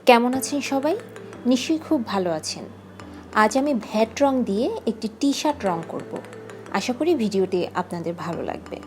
কেমন আছেন সবাই? নিশ্চয়ই খুব ভালো আছেন। আজ আমি ভ্যাট রং দিয়ে একটি টি শার্ট রং করব। আশা করি ভিডিওটি আপনাদের ভালো লাগবে।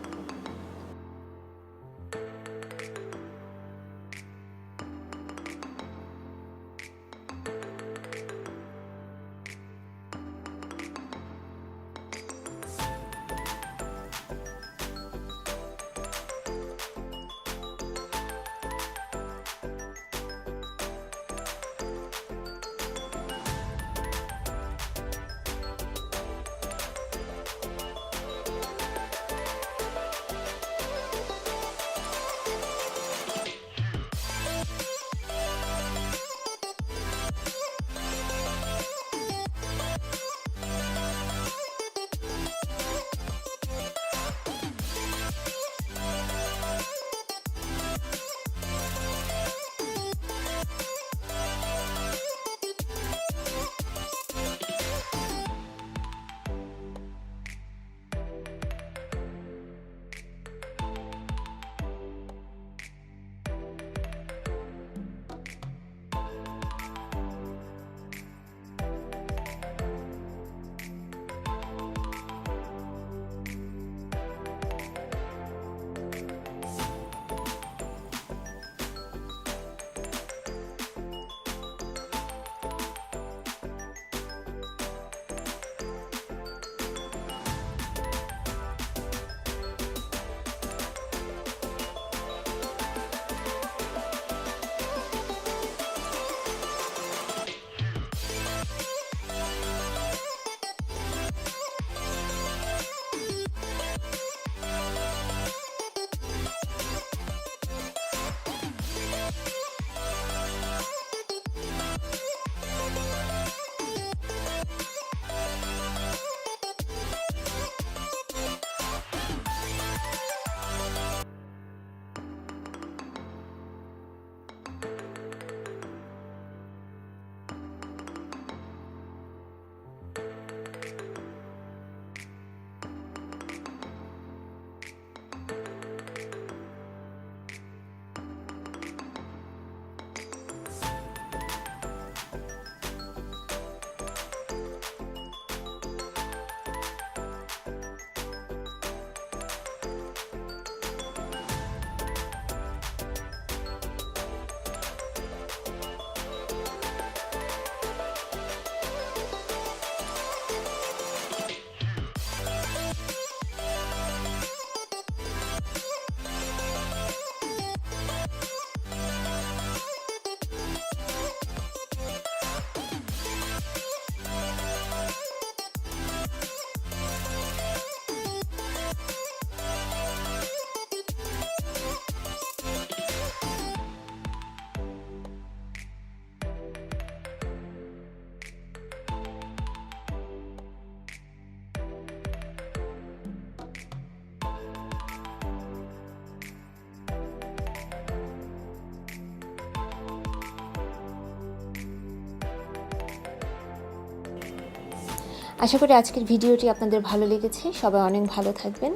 আশা করি আজকের ভিডিওটি আপনাদের ভালো লেগেছে। সবাই অনেক ভালো থাকবেন।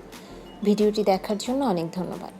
ভিডিওটি দেখার জন্য অনেক ধন্যবাদ।